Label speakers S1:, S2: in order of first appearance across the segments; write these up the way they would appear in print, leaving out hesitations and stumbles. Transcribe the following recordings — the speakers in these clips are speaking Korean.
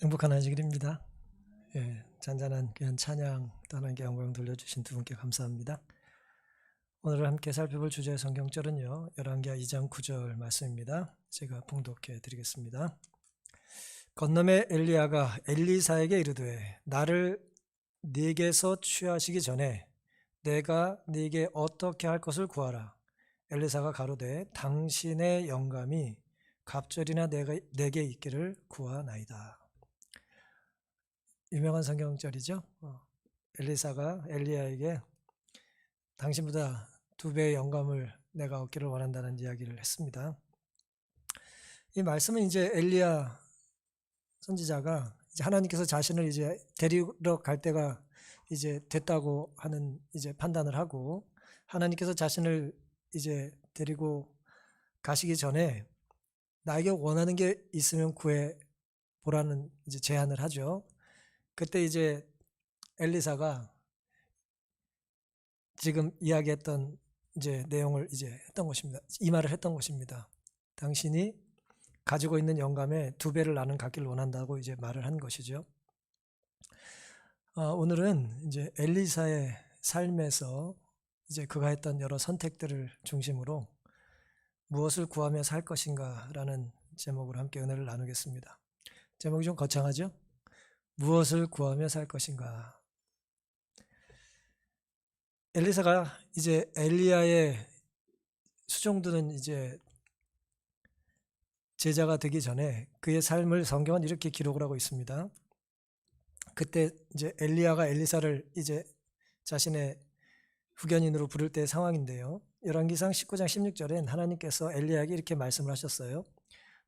S1: 행복한 안식일입니다. 잔잔한 귀한 찬양 또 하나님께 영광 돌려주신 두 분께 감사합니다. 오늘 함께 살펴볼 주제의 성경절은요, 열왕기하 2장 9절 말씀입니다. 제가 봉독해 드리겠습니다. 건너매 엘리야가 엘리사에게 이르되 나를 네게서 취하시기 전에 내가 네게 어떻게 할 것을 구하라. 엘리사가 가로되 당신의 영감이 갑절이나 내게 있기를 구하나이다. 유명한 성경절이죠. 엘리사가 엘리야에게 당신보다 2배의 영감을 내가 얻기를 원한다는 이야기를 했습니다. 이 말씀은 이제 엘리야 선지자가 이제 하나님께서 자신을 이제 데리러 갈 때가 이제 됐다고 하는 이제 판단을 하고, 하나님께서 자신을 이제 데리고 가시기 전에 나에게 원하는 게 있으면 구해 보라는 이제 제안을 하죠. 그때 이제 엘리사가 지금 이야기했던 이제 내용을 이제 했던 것입니다. 이 말을 했던 것입니다. 당신이 가지고 있는 영감의 2배를 나는 갖기를 원한다고 이제 말을 한 것이죠. 오늘은 이제 엘리사의 삶에서 이제 그가 했던 여러 선택들을 중심으로 무엇을 구하며 살 것인가라는 제목으로 함께 은혜를 나누겠습니다. 제목이 좀 거창하죠? 무엇을 구하며 살 것인가. 엘리사가 이제 엘리야의 수종드는 이제 제자가 되기 전에 그의 삶을 성경은 이렇게 기록을 하고 있습니다. 그때 이제 엘리야가 엘리사를 이제 자신의 후견인으로 부를 때의 상황인데요. 열왕기상 19장 16절엔 하나님께서 엘리야에게 이렇게 말씀을 하셨어요.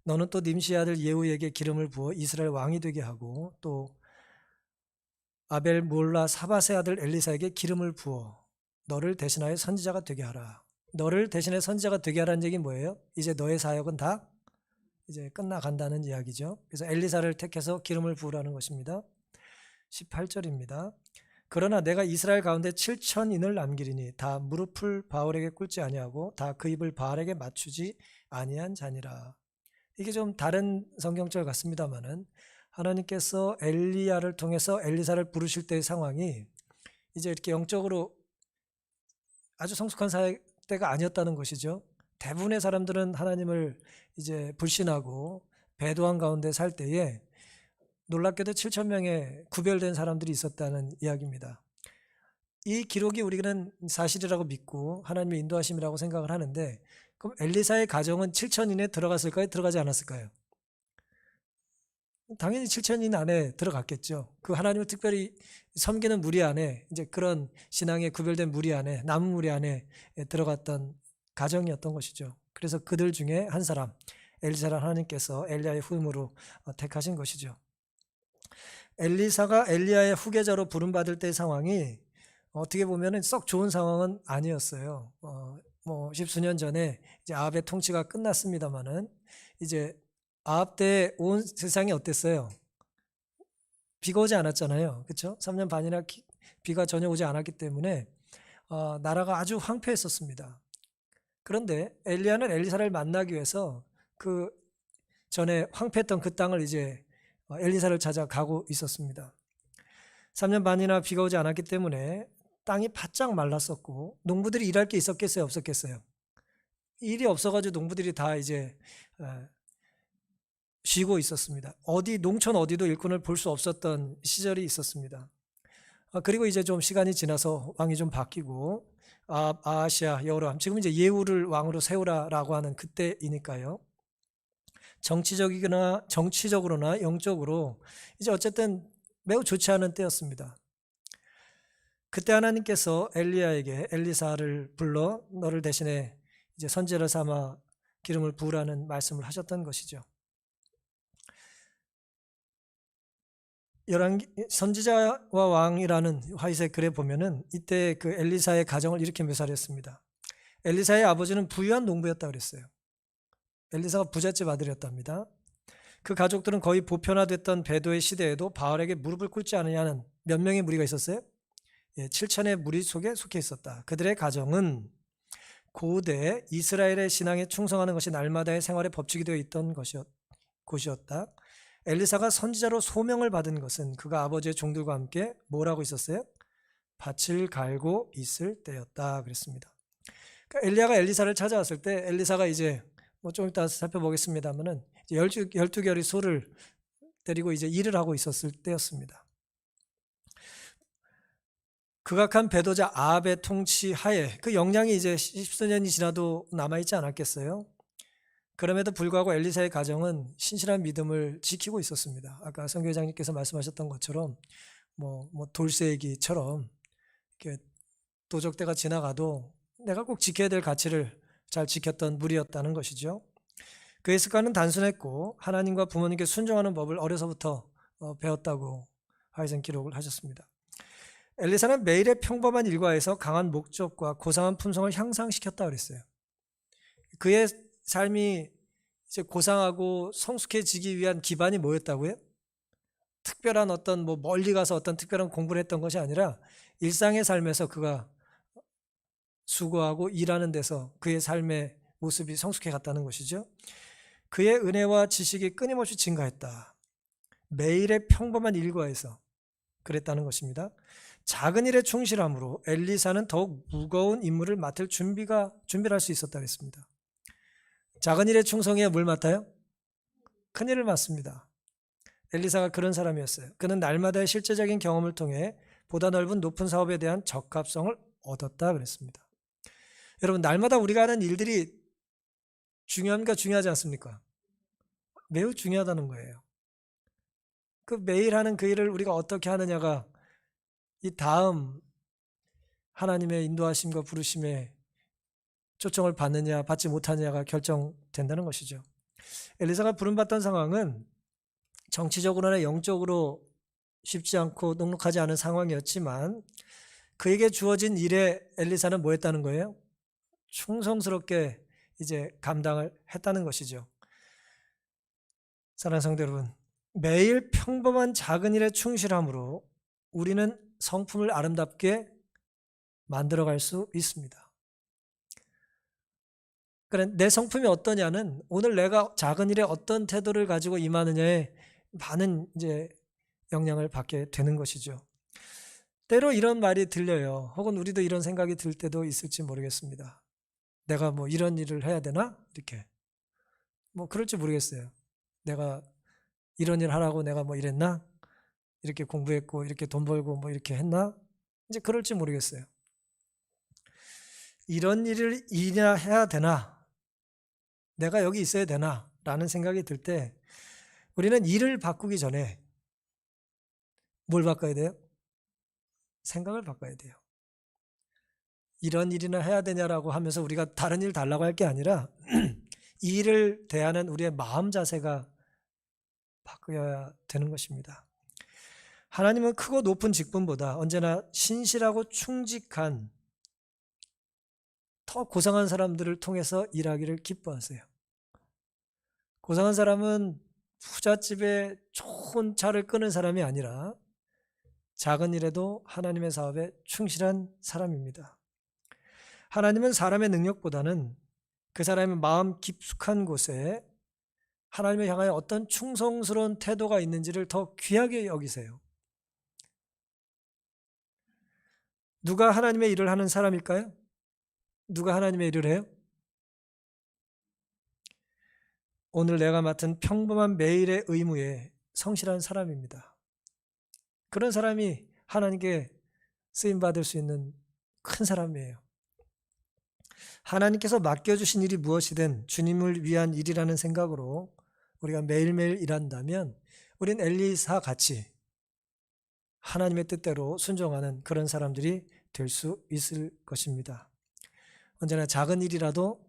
S1: 너는 또 nim시 아들 예후에게 기름을 부어 이스라엘 왕이 되게 하고, 또 아벨 몰라 사밧의 아들 엘리사에게 기름을 부어 너를 대신하여 선지자가 되게 하라. 너를 대신해 선지자가 되게 하라는 얘기 뭐예요? 이제 너의 사역은 다 이제 끝나간다는 이야기죠. 그래서 엘리사를 택해서 기름을 부으라는 것입니다. 18절입니다. 그러나 내가 이스라엘 가운데 7,000인을 남기리니 다 무릎을 바알에게 꿇지 아니하고 다 그 입을 바알에게 맞추지 아니한 자니라. 이게 좀 다른 성경절 같습니다만은 하나님께서 엘리야를 통해서 엘리사를 부르실 때의 상황이 이제 이렇게 영적으로 아주 성숙한 사역대가 아니었다는 것이죠. 대부분의 사람들은 하나님을 이제 불신하고 배도한 가운데 살 때에 놀랍게도 7,000명의 구별된 사람들이 있었다는 이야기입니다. 이 기록이 우리는 사실이라고 믿고 하나님의 인도하심이라고 생각을 하는데, 그럼 엘리사의 가정은 7,000인에 들어갔을까요? 들어가지 않았을까요? 당연히 7,000인 안에 들어갔겠죠. 그 하나님을 특별히 섬기는 무리 안에, 이제 그런 신앙에 구별된 무리 안에, 남은 무리 안에 들어갔던 가정이었던 것이죠. 그래서 그들 중에 한 사람, 엘리사를 하나님께서 엘리야의 후임으로 택하신 것이죠. 엘리사가 엘리야의 후계자로 부름받을 때의 상황이 어떻게 보면 썩 좋은 상황은 아니었어요. 뭐 십수년 전에 이제 아합의 통치가 끝났습니다만은, 이제 아합 때 온 세상이 어땠어요? 비가 오지 않았잖아요. 그렇죠? 3년 반이나 비가 전혀 오지 않았기 때문에 나라가 아주 황폐했었습니다. 그런데 엘리야는 엘리사를 만나기 위해서 그 전에 황폐했던 그 땅을 이제 엘리사를 찾아가고 있었습니다. 3년 반이나 비가 오지 않았기 때문에 땅이 바짝 말랐었고, 농부들이 일할 게 있었겠어요? 없었겠어요? 일이 없어가지고 농부들이 다 이제 쉬고 있었습니다. 농촌 어디도 일꾼을 볼 수 없었던 시절이 있었습니다. 그리고 이제 좀 시간이 지나서 왕이 좀 바뀌고, 아하시아 여호람, 지금 이제 예후를 왕으로 세우라라고 하는 그때이니까요. 정치적으로나 영적으로 이제 어쨌든 매우 좋지 않은 때였습니다. 그때 하나님께서 엘리야에게 엘리사를 불러 너를 대신해 이제 선지자를 삼아 기름을 부으라는 말씀을 하셨던 것이죠. 선지자와 왕이라는 화이색 글에 보면은 이때 그 엘리사의 가정을 이렇게 묘사를 했습니다. 엘리사의 아버지는 부유한 농부였다 그랬어요. 엘리사가 부잣집 아들이었답니다. 그 가족들은 거의 보편화됐던 배도의 시대에도 바알에게 무릎을 꿇지 않으냐는 몇 명의 무리가 있었어요? 7,000의 무리 속에 속해 있었다. 그들의 가정은 고대 이스라엘의 신앙에 충성하는 것이 날마다의 생활의 법칙이 되어 있던 곳이었다. 엘리사가 선지자로 소명을 받은 것은 그가 아버지의 종들과 함께 뭐라고 있었어요? 밭을 갈고 있을 때였다 그랬습니다. 그러니까 엘리야가 엘리사를 찾아왔을 때 엘리사가 이제 뭐 좀 이따 살펴보겠습니다만은 12결의 소를 데리고 이제 일을 하고 있었을 때였습니다. 극악한 배도자 아합의 통치 하에 그 영향이 이제 십수년이 지나도 남아있지 않았겠어요? 그럼에도 불구하고 엘리사의 가정은 신실한 믿음을 지키고 있었습니다. 아까 성교장님께서 말씀하셨던 것처럼 뭐 돌쇠기처럼 이렇게 도적대가 지나가도 내가 꼭 지켜야 될 가치를 잘 지켰던 무리였다는 것이죠. 그의 습관은 단순했고 하나님과 부모님께 순종하는 법을 어려서부터 배웠다고 하이zen 기록을 하셨습니다. 엘리사는 매일의 평범한 일과에서 강한 목적과 고상한 품성을 향상시켰다 그랬어요. 그의 삶이 이제 고상하고 성숙해지기 위한 기반이 뭐였다고요? 특별한 어떤 뭐 멀리 가서 어떤 특별한 공부를 했던 것이 아니라 일상의 삶에서 그가 수고하고 일하는 데서 그의 삶의 모습이 성숙해 갔다는 것이죠. 그의 은혜와 지식이 끊임없이 증가했다. 매일의 평범한 일과에서 그랬다는 것입니다. 작은 일에 충실함으로 엘리사는 더욱 무거운 임무를 맡을 준비를 할 수 있었다고 했습니다. 작은 일에 충성해야 뭘 맡아요? 큰 일을 맡습니다. 엘리사가 그런 사람이었어요. 그는 날마다의 실제적인 경험을 통해 보다 넓은 높은 사업에 대한 적합성을 얻었다 그랬습니다. 여러분, 날마다 우리가 하는 일들이 중요합니까? 중요하지 않습니까? 매우 중요하다는 거예요. 그 매일 하는 그 일을 우리가 어떻게 하느냐가 이 다음 하나님의 인도하심과 부르심에 초청을 받느냐 받지 못하느냐가 결정된다는 것이죠. 엘리사가 부름받던 상황은 정치적으로나 영적으로 쉽지 않고 녹록하지 않은 상황이었지만 그에게 주어진 일에 엘리사는 뭐 했다는 거예요? 충성스럽게 이제 감당을 했다는 것이죠. 사랑하는 성도 여러분, 매일 평범한 작은 일에 충실함으로 우리는 성품을 아름답게 만들어갈 수 있습니다. 그래, 내 성품이 어떠냐는 오늘 내가 작은 일에 어떤 태도를 가지고 임하느냐에 많은 이제 영향을 받게 되는 것이죠. 때로 이런 말이 들려요. 혹은 우리도 이런 생각이 들 때도 있을지 모르겠습니다. 내가 뭐 이런 일을 해야 되나? 이렇게. 뭐 그럴지 모르겠어요. 내가 이런 일 하라고 내가 뭐 이랬나? 이렇게 공부했고 이렇게 돈 벌고 뭐 이렇게 했나? 이제 그럴지 모르겠어요. 이런 일을 이나 해야 되나? 내가 여기 있어야 되나? 라는 생각이 들 때 우리는 일을 바꾸기 전에 뭘 바꿔야 돼요? 생각을 바꿔야 돼요. 이런 일이나 해야 되냐라고 하면서 우리가 다른 일 달라고 할 게 아니라 이 일을 대하는 우리의 마음 자세가 바뀌어야 되는 것입니다. 하나님은 크고 높은 직분보다 언제나 신실하고 충직한 더 고상한 사람들을 통해서 일하기를 기뻐하세요. 고상한 사람은 부잣집에 좋은 차를 끄는 사람이 아니라 작은 일에도 하나님의 사업에 충실한 사람입니다. 하나님은 사람의 능력보다는 그 사람의 마음 깊숙한 곳에 하나님을 향하여 어떤 충성스러운 태도가 있는지를 더 귀하게 여기세요. 누가 하나님의 일을 하는 사람일까요? 누가 하나님의 일을 해요? 오늘 내가 맡은 평범한 매일의 의무에 성실한 사람입니다. 그런 사람이 하나님께 쓰임받을 수 있는 큰 사람이에요. 하나님께서 맡겨주신 일이 무엇이든 주님을 위한 일이라는 생각으로 우리가 매일매일 일한다면 우린 엘리사 같이 하나님의 뜻대로 순종하는 그런 사람들이 될 수 있을 것입니다. 언제나 작은 일이라도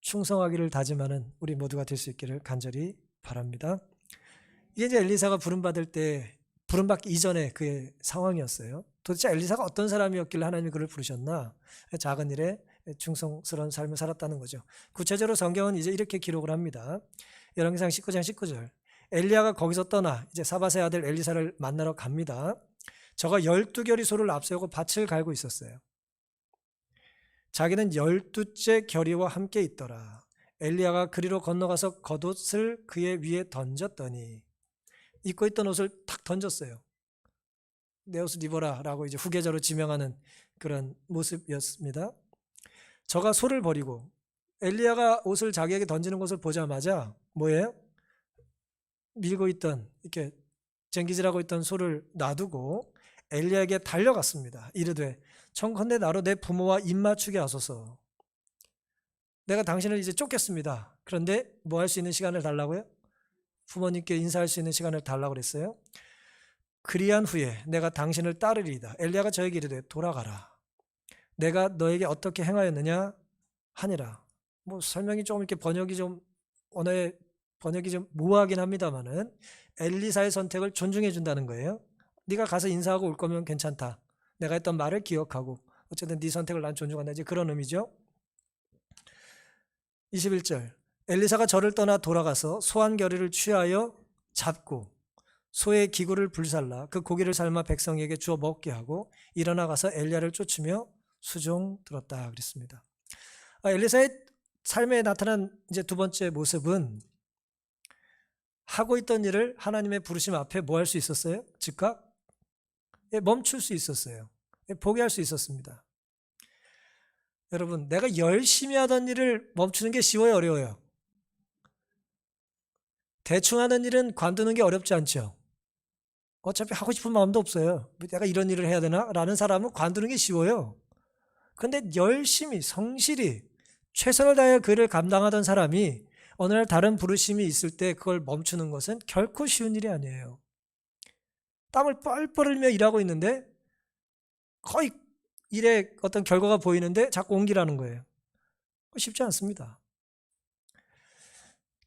S1: 충성하기를 다짐하는 우리 모두가 될 수 있기를 간절히 바랍니다. 이게 이제 엘리사가 부름받기 이전의 그의 상황이었어요. 도대체 엘리사가 어떤 사람이었길래 하나님이 그를 부르셨나? 작은 일에 충성스러운 삶을 살았다는 거죠. 구체적으로 성경은 이제 이렇게 기록을 합니다. 열왕기상 19장 19절. 엘리야가 거기서 떠나 이제 사밧의 아들 엘리사를 만나러 갑니다. 저가 12결의 소를 앞세우고 밭을 갈고 있었어요. 자기는 12째 결의와 함께 있더라. 엘리야가 그리로 건너가서 겉옷을 그의 위에 던졌더니, 입고 있던 옷을 탁 던졌어요. 내 옷을 입어라 라고 이제 후계자로 지명하는 그런 모습이었습니다. 저가 소를 버리고 엘리야가 옷을 자기에게 던지는 것을 보자마자 뭐예요? 밀고 있던, 이렇게 쟁기질하고 있던 소를 놔두고 엘리야에게 달려갔습니다. 이르되 청컨대 나로 내 부모와 입맞추게 하소서. 내가 당신을 이제 쫓겠습니다. 그런데 뭐 할 수 있는 시간을 달라고요? 부모님께 인사할 수 있는 시간을 달라고 그랬어요. 그리한 후에 내가 당신을 따르리이다. 엘리야가 저에게 이르되 돌아가라. 내가 너에게 어떻게 행하였느냐 하니라. 뭐 설명이 좀 이렇게 언어의 번역이 좀 모호하긴 합니다만은 엘리사의 선택을 존중해 준다는 거예요. 네가 가서 인사하고 올 거면 괜찮다. 내가 했던 말을 기억하고 어쨌든 네 선택을 난 존중한다. 이제 그런 의미죠. 21절. 엘리사가 저를 떠나 돌아가서 소 한 겨레를 취하여 잡고 소의 기구를 불살라 그 고기를 삶아 백성에게 주어 먹게 하고 일어나 가서 엘리야를 쫓으며 수종 들었다 그랬습니다. 엘리사의 삶에 나타난 이제 두 번째 모습은 하고 있던 일을 하나님의 부르심 앞에 뭐 할 수 있었어요? 즉각 멈출 수 있었어요. 포기할 수 있었습니다. 여러분, 내가 열심히 하던 일을 멈추는 게 쉬워요, 어려워요? 대충 하는 일은 관두는 게 어렵지 않죠. 어차피 하고 싶은 마음도 없어요. 내가 이런 일을 해야 되나? 라는 사람은 관두는 게 쉬워요. 그런데 열심히 성실히 최선을 다해 그 일을 감당하던 사람이 어느 날 다른 부르심이 있을 때 그걸 멈추는 것은 결코 쉬운 일이 아니에요. 땀을 뻘뻘 흘리며 일하고 있는데 거의 일의 어떤 결과가 보이는데 자꾸 옮기라는 거예요. 쉽지 않습니다.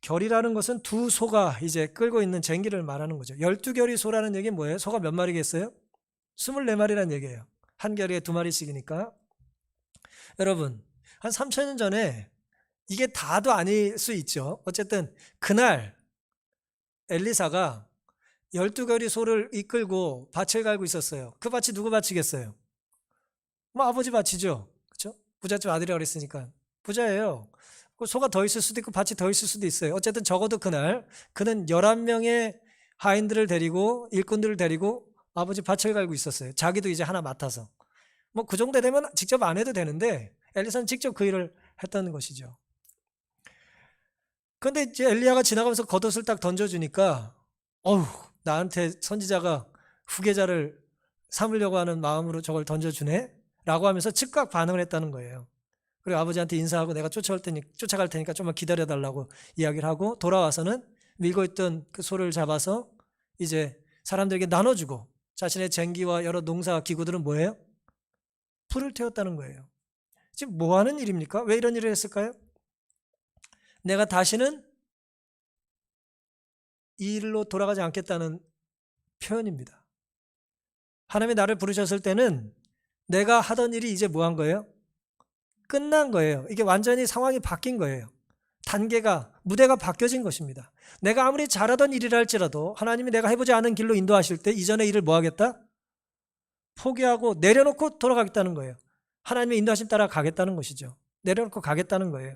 S1: 결이라는 것은 두 소가 이제 끌고 있는 쟁기를 말하는 거죠. 12결이 소라는 얘기는 뭐예요? 소가 몇 마리겠어요? 24마리라는 얘기예요. 한 결이에 2마리씩이니까. 여러분, 한 3,000년 전에 이게 다도 아닐 수 있죠. 어쨌든 그날 엘리사가 12결이 소를 이끌고 밭을 갈고 있었어요. 그 밭이 누구 밭이겠어요? 뭐 아버지 밭이죠. 그렇죠? 부잣집 아들이라고 그랬으니까 부자예요. 소가 더 있을 수도 있고 밭이 더 있을 수도 있어요. 어쨌든 적어도 그날 그는 11명의 하인들을 데리고 일꾼들을 데리고 아버지 밭을 갈고 있었어요. 자기도 이제 하나 맡아서. 뭐 그 정도 되면 직접 안 해도 되는데 엘리사는 직접 그 일을 했다는 것이죠. 그런데 이제 엘리야가 지나가면서 겉옷을 딱 던져주니까 어휴, 나한테 선지자가 후계자를 삼으려고 하는 마음으로 저걸 던져주네? 라고 하면서 즉각 반응을 했다는 거예요. 그리고 아버지한테 인사하고 내가 쫓아갈 테니까 좀만 기다려달라고 이야기를 하고 돌아와서는 밀고 있던 그 소를 잡아서 이제 사람들에게 나눠주고 자신의 쟁기와 여러 농사 기구들은 뭐예요? 불을 태웠다는 거예요. 지금 뭐 하는 일입니까? 왜 이런 일을 했을까요? 내가 다시는 이 일로 돌아가지 않겠다는 표현입니다. 하나님이 나를 부르셨을 때는 내가 하던 일이 이제 뭐 한 거예요? 끝난 거예요. 이게 완전히 상황이 바뀐 거예요. 무대가 바뀌어진 것입니다. 내가 아무리 잘하던 일이라 할지라도 하나님이 내가 해보지 않은 길로 인도하실 때 이전의 일을 뭐 하겠다? 포기하고 내려놓고 돌아가겠다는 거예요. 하나님의 인도하심 따라 가겠다는 것이죠. 내려놓고 가겠다는 거예요.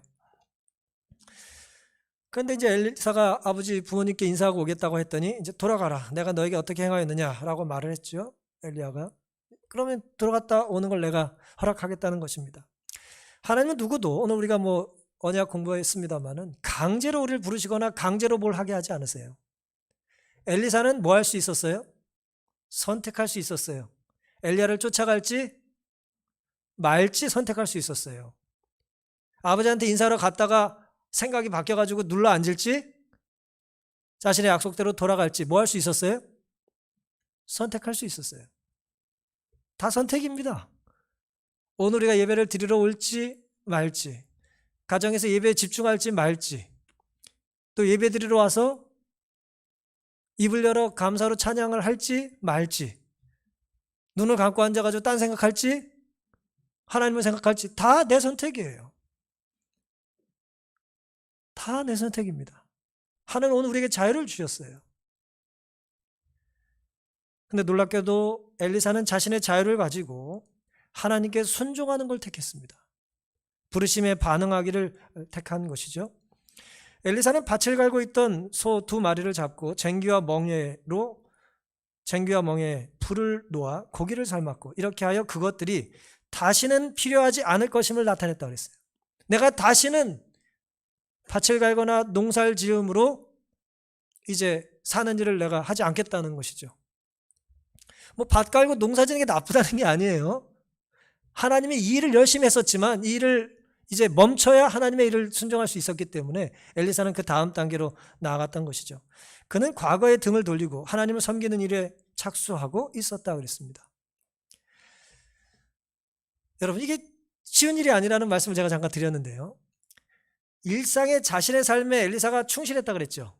S1: 그런데 이제 엘리사가 아버지 부모님께 인사하고 오겠다고 했더니 이제 돌아가라. 내가 너에게 어떻게 행하였느냐라고 말을 했죠. 엘리야가. 그러면 들어갔다 오는 걸 내가 허락하겠다는 것입니다. 하나님은 누구도 오늘 우리가 뭐 언약 공부했습니다마는 강제로 우리를 부르시거나 강제로 뭘 하게 하지 않으세요. 엘리사는 뭐 할 수 있었어요? 선택할 수 있었어요. 엘리야를 쫓아갈지 말지 선택할 수 있었어요. 아버지한테 인사하러 갔다가 생각이 바뀌어가지고 눌러 앉을지 자신의 약속대로 돌아갈지 뭐 할 수 있었어요? 선택할 수 있었어요. 다 선택입니다. 오늘 우리가 예배를 드리러 올지 말지, 가정에서 예배에 집중할지 말지, 또 예배 드리러 와서 입을 열어 감사로 찬양을 할지 말지, 눈을 감고 앉아가지고 딴 생각할지 하나님을 생각할지 다 내 선택이에요. 다 내 선택입니다. 하나님은 오늘 우리에게 자유를 주셨어요. 근데 놀랍게도 엘리사는 자신의 자유를 가지고 하나님께 순종하는 걸 택했습니다. 부르심에 반응하기를 택한 것이죠. 엘리사는 밭을 갈고 있던 소 2마리를 잡고 쟁기와 멍에에 불을 놓아 고기를 삶았고 이렇게 하여 그것들이 다시는 필요하지 않을 것임을 나타냈다고 그랬어요. 내가 다시는 밭을 갈거나 농사를 지음으로 이제 사는 일을 내가 하지 않겠다는 것이죠. 뭐 밭 갈고 농사 지는 게 나쁘다는 게 아니에요. 하나님이 이 일을 열심히 했었지만 이 일을 이제 멈춰야 하나님의 일을 순종할 수 있었기 때문에 엘리사는 그 다음 단계로 나아갔던 것이죠. 그는 과거에 등을 돌리고 하나님을 섬기는 일에 착수하고 있었다고 그랬습니다. 여러분, 이게 쉬운 일이 아니라는 말씀을 제가 잠깐 드렸는데요. 일상의 자신의 삶에 엘리사가 충실했다고 그랬죠.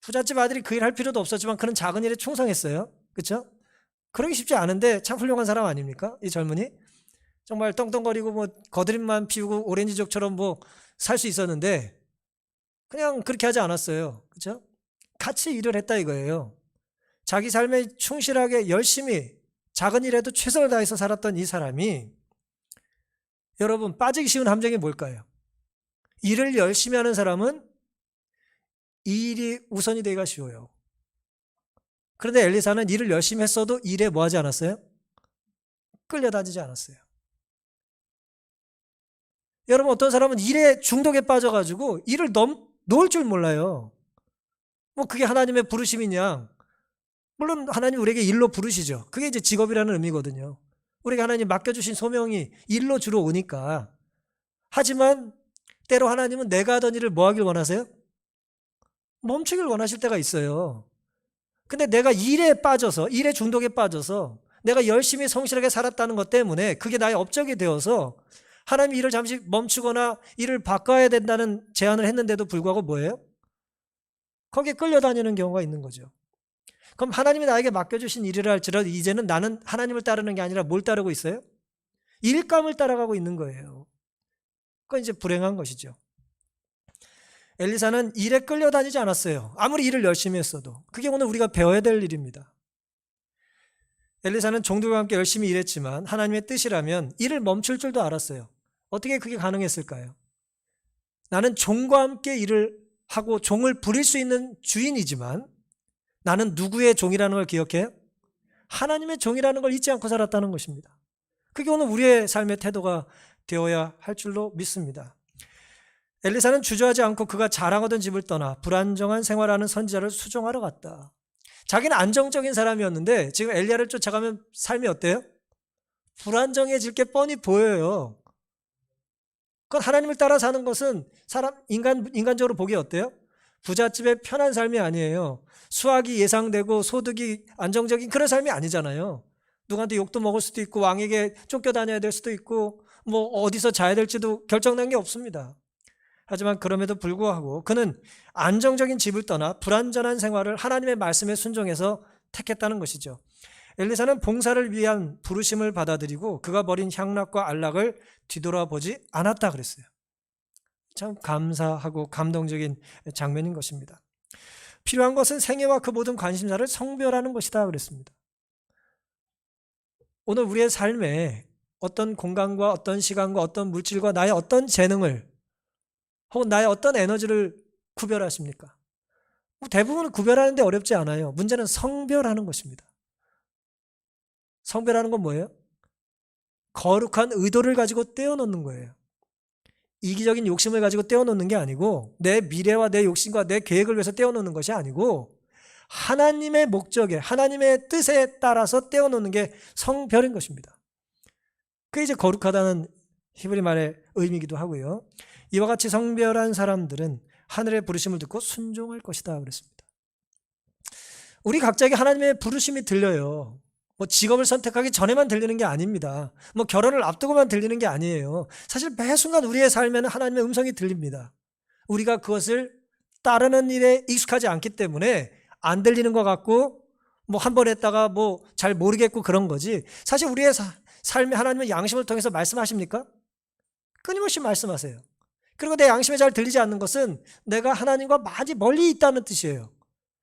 S1: 부잣집 아들이 그 일 할 필요도 없었지만 그는 작은 일에 충성했어요. 그렇죠? 그러기 쉽지 않은데 참 훌륭한 사람 아닙니까? 이 젊은이 정말 떵떵거리고 뭐 거드림만 피우고 오렌지족처럼 뭐 살 수 있었는데 그냥 그렇게 하지 않았어요. 그렇죠? 같이 일을 했다 이거예요. 자기 삶에 충실하게 열심히 작은 일에도 최선을 다해서 살았던 이 사람이, 여러분, 빠지기 쉬운 함정이 뭘까요? 일을 열심히 하는 사람은 이 일이 우선이 되기가 쉬워요. 그런데 엘리사는 일을 열심히 했어도 일에 뭐 하지 않았어요? 끌려다니지 않았어요. 여러분, 어떤 사람은 일에 중독에 빠져가지고 일을 놓을 줄 몰라요. 뭐 그게 하나님의 부르심이냐? 물론 하나님 우리에게 일로 부르시죠. 그게 이제 직업이라는 의미거든요. 우리가 하나님 맡겨주신 소명이 일로 주로 오니까. 하지만 때로 하나님은 내가 하던 일을 뭐 하길 원하세요? 멈추길 원하실 때가 있어요. 근데 내가 일에 빠져서, 일의 중독에 빠져서 내가 열심히 성실하게 살았다는 것 때문에 그게 나의 업적이 되어서 하나님이 일을 잠시 멈추거나 일을 바꿔야 된다는 제안을 했는데도 불구하고 뭐예요? 거기에 끌려다니는 경우가 있는 거죠. 그럼 하나님이 나에게 맡겨주신 일이라 할지라도 이제는 나는 하나님을 따르는 게 아니라 뭘 따르고 있어요? 일감을 따라가고 있는 거예요. 그건 이제 불행한 것이죠. 엘리사는 일에 끌려다니지 않았어요. 아무리 일을 열심히 했어도. 그게 오늘 우리가 배워야 될 일입니다. 엘리사는 종들과 함께 열심히 일했지만 하나님의 뜻이라면 일을 멈출 줄도 알았어요. 어떻게 그게 가능했을까요? 나는 종과 함께 일을 하고 종을 부릴 수 있는 주인이지만 나는 누구의 종이라는 걸 기억해요? 하나님의 종이라는 걸 잊지 않고 살았다는 것입니다. 그게 오늘 우리의 삶의 태도가 되어야 할 줄로 믿습니다. 엘리사는 주저하지 않고 그가 자랑하던 집을 떠나 불안정한 생활하는 선지자를 수종하러 갔다. 자기는 안정적인 사람이었는데 지금 엘리야를 쫓아가면 삶이 어때요? 불안정해질 게 뻔히 보여요. 그건 하나님을 따라 사는 것은 인간적으로 보기에 어때요? 부잣집의 편한 삶이 아니에요. 수확이 예상되고 소득이 안정적인 그런 삶이 아니잖아요. 누구한테 욕도 먹을 수도 있고 왕에게 쫓겨다녀야 될 수도 있고 뭐 어디서 자야 될지도 결정난 게 없습니다. 하지만 그럼에도 불구하고 그는 안정적인 집을 떠나 불안전한 생활을 하나님의 말씀에 순종해서 택했다는 것이죠. 엘리사는 봉사를 위한 부르심을 받아들이고 그가 버린 향락과 안락을 뒤돌아보지 않았다 그랬어요. 참 감사하고 감동적인 장면인 것입니다. 필요한 것은 생애와 그 모든 관심사를 성별하는 것이다 그랬습니다. 오늘 우리의 삶에 어떤 공간과 어떤 시간과 어떤 물질과 나의 어떤 재능을 혹은 나의 어떤 에너지를 구별하십니까? 대부분은 구별하는데 어렵지 않아요. 문제는 성별하는 것입니다. 성별하는 건 뭐예요? 거룩한 의도를 가지고 떼어놓는 거예요. 이기적인 욕심을 가지고 떼어놓는 게 아니고 내 미래와 내 욕심과 내 계획을 위해서 떼어놓는 것이 아니고 하나님의 목적에 하나님의 뜻에 따라서 떼어놓는 게 성별인 것입니다. 그게 이제 거룩하다는 히브리 말의 의미이기도 하고요. 이와 같이 성별한 사람들은 하늘의 부르심을 듣고 순종할 것이다 그랬습니다. 우리 각자에게 하나님의 부르심이 들려요. 뭐 직업을 선택하기 전에만 들리는 게 아닙니다. 뭐 결혼을 앞두고만 들리는 게 아니에요. 사실 매 순간 우리의 삶에는 하나님의 음성이 들립니다. 우리가 그것을 따르는 일에 익숙하지 않기 때문에 안 들리는 것 같고 뭐 한 번 했다가 뭐 잘 모르겠고 그런 거지. 사실 우리의 삶에 하나님의 양심을 통해서 말씀하십니까? 끊임없이 말씀하세요. 그리고 내 양심에 잘 들리지 않는 것은 내가 하나님과 많이 멀리 있다는 뜻이에요.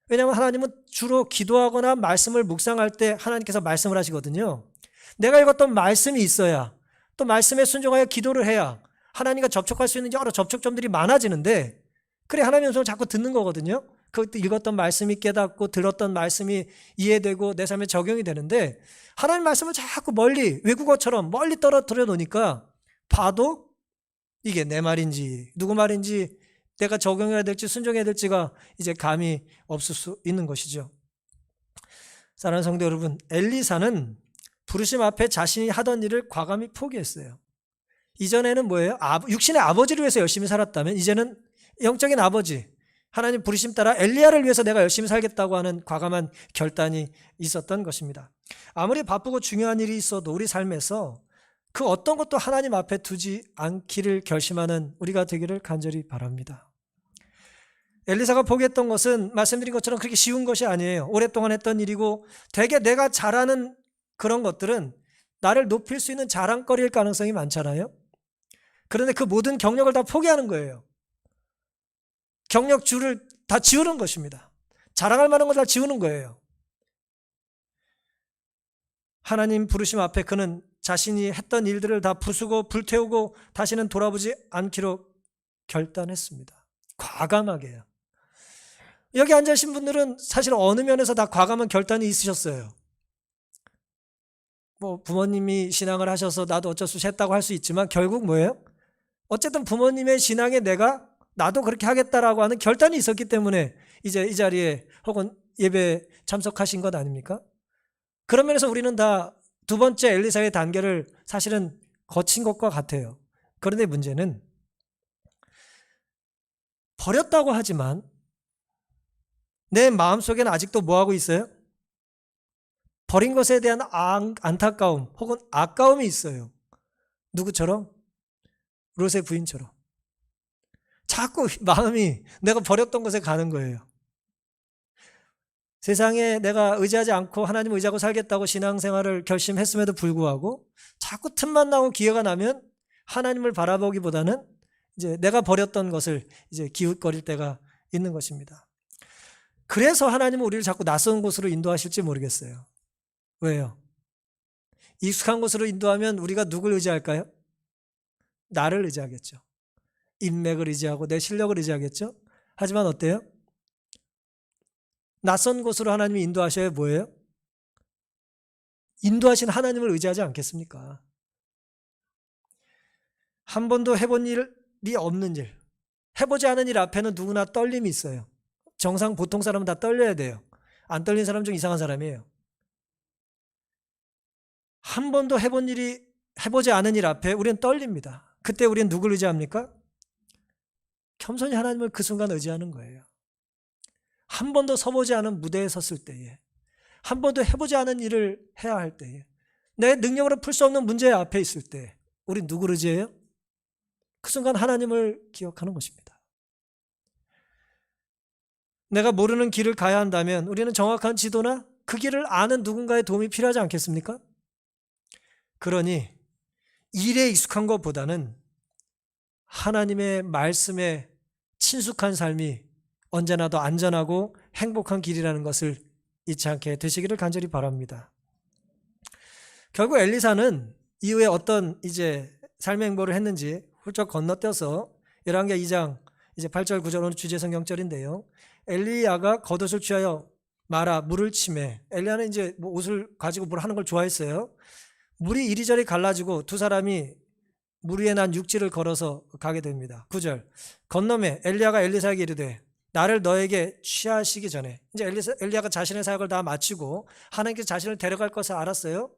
S1: 왜냐하면 하나님은 주로 기도하거나 말씀을 묵상할 때 하나님께서 말씀을 하시거든요. 내가 읽었던 말씀이 있어야 또 말씀에 순종하여 기도를 해야 하나님과 접촉할 수 있는 여러 접촉점들이 많아지는데 그래 하나님의 음성을 자꾸 듣는 거거든요. 그 읽었던 말씀이 깨닫고 들었던 말씀이 이해되고 내 삶에 적용이 되는데 하나님 말씀을 자꾸 멀리 외국어처럼 멀리 떨어뜨려 놓으니까 봐도 이게 내 말인지 누구 말인지 내가 적용해야 될지 순종해야 될지가 이제 감이 없을 수 있는 것이죠. 사랑하는 성도 여러분, 엘리사는 부르심 앞에 자신이 하던 일을 과감히 포기했어요. 이전에는 뭐예요? 육신의 아버지를 위해서 열심히 살았다면 이제는 영적인 아버지, 하나님 부르심 따라 엘리야를 위해서 내가 열심히 살겠다고 하는 과감한 결단이 있었던 것입니다. 아무리 바쁘고 중요한 일이 있어도 우리 삶에서 그 어떤 것도 하나님 앞에 두지 않기를 결심하는 우리가 되기를 간절히 바랍니다. 엘리사가 포기했던 것은 말씀드린 것처럼 그렇게 쉬운 것이 아니에요. 오랫동안 했던 일이고 되게 내가 잘하는 그런 것들은 나를 높일 수 있는 자랑거리일 가능성이 많잖아요. 그런데 그 모든 경력을 다 포기하는 거예요. 경력줄을 다 지우는 것입니다. 자랑할 만한 걸 다 지우는 거예요. 하나님 부르심 앞에 그는 자신이 했던 일들을 다 부수고 불태우고 다시는 돌아보지 않기로 결단했습니다. 과감하게요. 여기 앉으신 분들은 사실 어느 면에서 다 과감한 결단이 있으셨어요. 뭐 부모님이 신앙을 하셔서 나도 어쩔 수 없이 했다고 할 수 있지만 결국 뭐예요? 어쨌든 부모님의 신앙에 나도 그렇게 하겠다라고 하는 결단이 있었기 때문에 이제 이 자리에 혹은 예배에 참석하신 것 아닙니까? 그런 면에서 우리는 다 두 번째 엘리사의 단계를 사실은 거친 것과 같아요. 그런데 문제는 버렸다고 하지만 내 마음속에는 아직도 뭐하고 있어요? 버린 것에 대한 안타까움 혹은 아까움이 있어요. 누구처럼? 롯의 부인처럼. 자꾸 마음이 내가 버렸던 것에 가는 거예요. 세상에 내가 의지하지 않고 하나님 의지하고 살겠다고 신앙생활을 결심했음에도 불구하고 자꾸 틈만 나고 기회가 나면 하나님을 바라보기보다는 이제 내가 버렸던 것을 이제 기웃거릴 때가 있는 것입니다. 그래서 하나님은 우리를 자꾸 낯선 곳으로 인도하실지 모르겠어요. 왜요? 익숙한 곳으로 인도하면 우리가 누굴 의지할까요? 나를 의지하겠죠. 인맥을 의지하고 내 실력을 의지하겠죠. 하지만 어때요? 낯선 곳으로 하나님이 인도하셔야 뭐예요? 인도하신 하나님을 의지하지 않겠습니까? 한 번도 해본 일이 없는 일, 해보지 않은 일 앞에는 누구나 떨림이 있어요. 정상 보통 사람은 다 떨려야 돼요. 안 떨리는 사람 좀 이상한 사람이에요. 한 번도 해보지 않은 일 앞에 우리는 떨립니다. 그때 우리는 누굴 의지합니까? 겸손히 하나님을 그 순간 의지하는 거예요. 한 번도 서보지 않은 무대에 섰을 때에, 한 번도 해보지 않은 일을 해야 할 때에, 내 능력으로 풀 수 없는 문제 앞에 있을 때 우린 누구를 의지해요? 그 순간 하나님을 기억하는 것입니다. 내가 모르는 길을 가야 한다면 우리는 정확한 지도나 그 길을 아는 누군가의 도움이 필요하지 않겠습니까? 그러니 일에 익숙한 것보다는 하나님의 말씀에 친숙한 삶이 언제나 더 안전하고 행복한 길이라는 것을 잊지 않게 되시기를 간절히 바랍니다. 결국 엘리사는 이후에 어떤 이제 삶의 행보를 했는지 훌쩍 건너뛰어서 열왕기하 2장 이제 8절 9절 오늘 주제 성경절인데요. 엘리야가 겉옷을 취하여 마라 물을 치매. 엘리야는 이제 뭐 옷을 가지고 뭘 하는 걸 좋아했어요. 물이 이리저리 갈라지고 두 사람이 물 위에 난 육지를 걸어서 가게 됩니다. 9절 건너매 엘리야가 엘리사에게 이르되 나를 너에게 취하시기 전에, 이제 엘리야가 자신의 사역을 다 마치고 하나님께서 자신을 데려갈 것을 알았어요.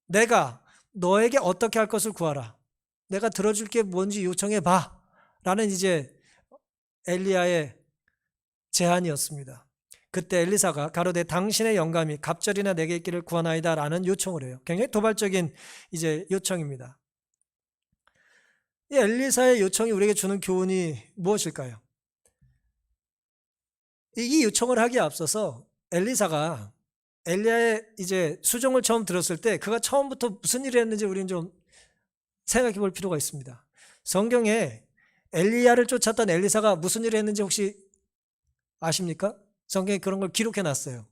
S1: 내가 너에게 어떻게 할 것을 구하라. 내가 들어줄 게 뭔지 요청해 봐. 라는 이제 엘리야의 제안이었습니다. 그때 엘리사가 가로되 당신의 영감이 갑절이나 내게 있기를 구하나이다 라는 요청을 해요. 굉장히 도발적인 이제 요청입니다. 이 엘리사의 요청이 우리에게 주는 교훈이 무엇일까요? 이 요청을 하기에 앞서서 엘리사가 엘리야의 이제 수종을 처음 들었을 때 그가 처음부터 무슨 일을 했는지 우리는 좀 생각해 볼 필요가 있습니다. 성경에 엘리야를 쫓았던 엘리사가 무슨 일을 했는지 혹시 아십니까? 성경에 그런 걸 기록해 놨어요.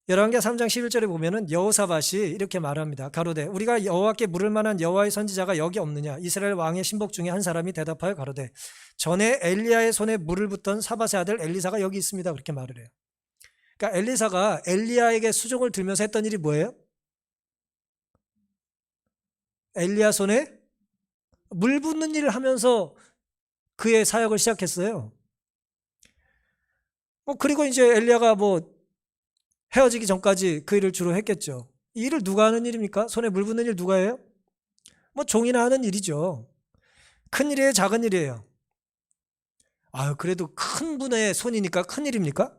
S1: 열왕기하 3장 11절에 보면은 여호사밧이 이렇게 말합니다. 가로되 우리가 여호와께 물을 만한 여호와의 선지자가 여기 없느냐? 이스라엘 왕의 신복 중에 한 사람이 대답하여 가로되 전에 엘리야의 손에 물을 붓던 사밧의 아들 엘리사가 여기 있습니다. 그렇게 말을 해요. 그러니까 엘리사가 엘리야에게 수종을 들면서 했던 일이 뭐예요? 엘리야 손에 물 붓는 일을 하면서 그의 사역을 시작했어요. 그리고 이제 엘리야가 헤어지기 전까지 그 일을 주로 했겠죠. 이 일을 누가 하는 일입니까? 손에 물 붓는 일 누가 해요? 종이나 하는 일이죠. 큰 일이에요, 작은 일이에요? 그래도 큰 분의 손이니까 큰 일입니까?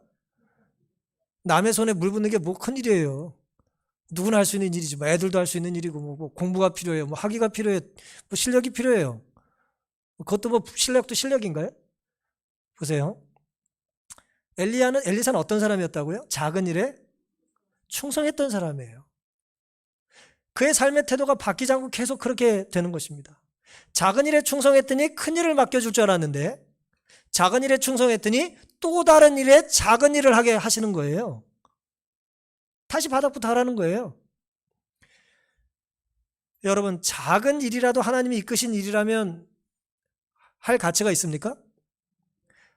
S1: 남의 손에 물 붓는 게 큰 일이에요. 누구나 할 수 있는 일이지. 애들도 할 수 있는 일이고, 공부가 필요해요. 학위가 필요해요. 실력이 필요해요. 그것도 실력도 실력인가요? 보세요. 엘리사는 어떤 사람이었다고요? 작은 일에 충성했던 사람이에요. 그의 삶의 태도가 바뀌지 않고 계속 그렇게 되는 것입니다. 작은 일에 충성했더니 큰 일을 맡겨줄 줄 알았는데 작은 일에 충성했더니 또 다른 일에 작은 일을 하게 하시는 거예요. 다시 바닥부터 하라는 거예요. 여러분, 작은 일이라도 하나님이 이끄신 일이라면 할 가치가 있습니까?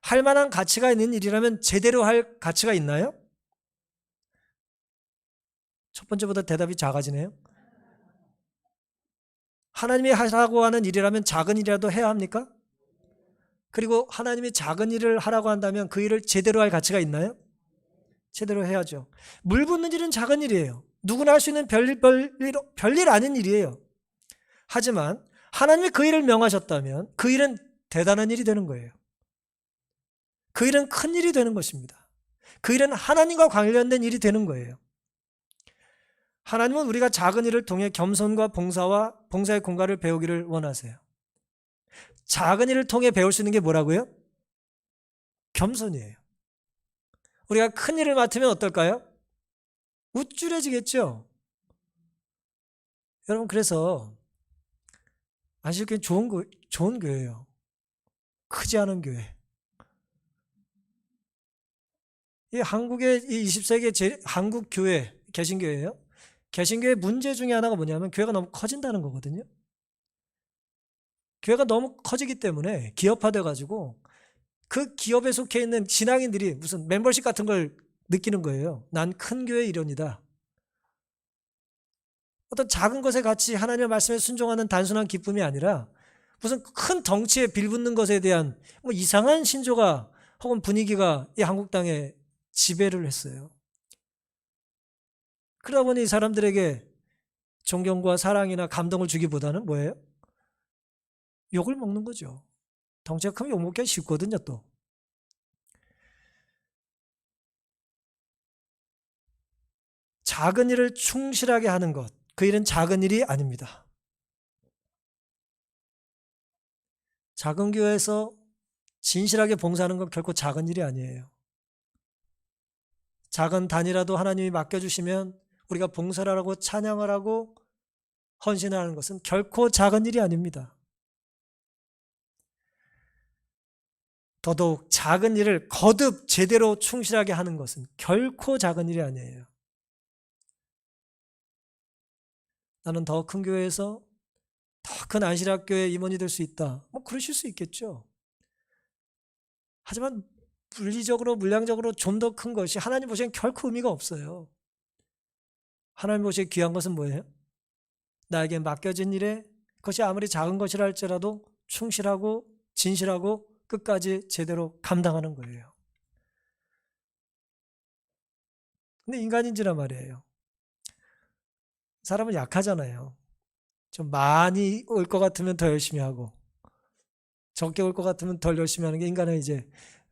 S1: 할 만한 가치가 있는 일이라면 제대로 할 가치가 있나요? 첫 번째보다 대답이 작아지네요. 하나님이 하라고 하는 일이라면 작은 일이라도 해야 합니까? 그리고 하나님이 작은 일을 하라고 한다면 그 일을 제대로 할 가치가 있나요? 제대로 해야죠. 물 붓는 일은 작은 일이에요. 누구나 할 수 있는 별일 아닌 일이에요. 하지만 하나님이 그 일을 명하셨다면 그 일은 대단한 일이 되는 거예요. 그 일은 큰 일이 되는 것입니다. 그 일은 하나님과 관련된 일이 되는 거예요. 하나님은 우리가 작은 일을 통해 겸손과 봉사의 공과를 배우기를 원하세요. 작은 일을 통해 배울 수 있는 게 뭐라고요? 겸손이에요. 우리가 큰 일을 맡으면 어떨까요? 우쭐해지겠죠? 여러분, 그래서 안식교회 좋은 교회예요. 크지 않은 교회. 이 한국의 이 20세기 한국 교회, 개신교회예요. 개신교회 문제 중에 하나가 뭐냐면 교회가 너무 커진다는 거거든요. 교회가 너무 커지기 때문에 기업화돼 가지고 그 기업에 속해 있는 신앙인들이 무슨 멤버십 같은 걸 느끼는 거예요. 난 큰 교회의 일원이다. 어떤 작은 것의 가치, 하나님의 말씀에 순종하는 단순한 기쁨이 아니라 무슨 큰 덩치에 빌붙는 것에 대한 이상한 신조가 혹은 분위기가 이 한국 땅에 지배를 했어요. 그러다 보니 사람들에게 존경과 사랑이나 감동을 주기보다는 뭐예요? 욕을 먹는 거죠. 덩치가 크면 욕 먹기가 쉽거든요, 또. 작은 일을 충실하게 하는 것, 그 일은 작은 일이 아닙니다. 작은 교회에서 진실하게 봉사하는 건 결코 작은 일이 아니에요. 작은 단위라도 하나님이 맡겨주시면 우리가 봉사를 하고 찬양을 하고 헌신을 하는 것은 결코 작은 일이 아닙니다. 더더욱 작은 일을 거듭 제대로 충실하게 하는 것은 결코 작은 일이 아니에요. 나는 더 큰 교회에서 더 큰 안실학교의 임원이 될 수 있다. 그러실 수 있겠죠. 하지만 물리적으로 물량적으로 좀 더 큰 것이 하나님 보시기엔 결코 의미가 없어요. 하나님 보시기에 귀한 것은 뭐예요? 나에게 맡겨진 일에 그것이 아무리 작은 것이라 할지라도 충실하고 진실하고 끝까지 제대로 감당하는 거예요. 근데 인간인지란 말이에요. 사람은 약하잖아요. 좀 많이 올 것 같으면 더 열심히 하고 적게 올 것 같으면 덜 열심히 하는 게 인간의 이제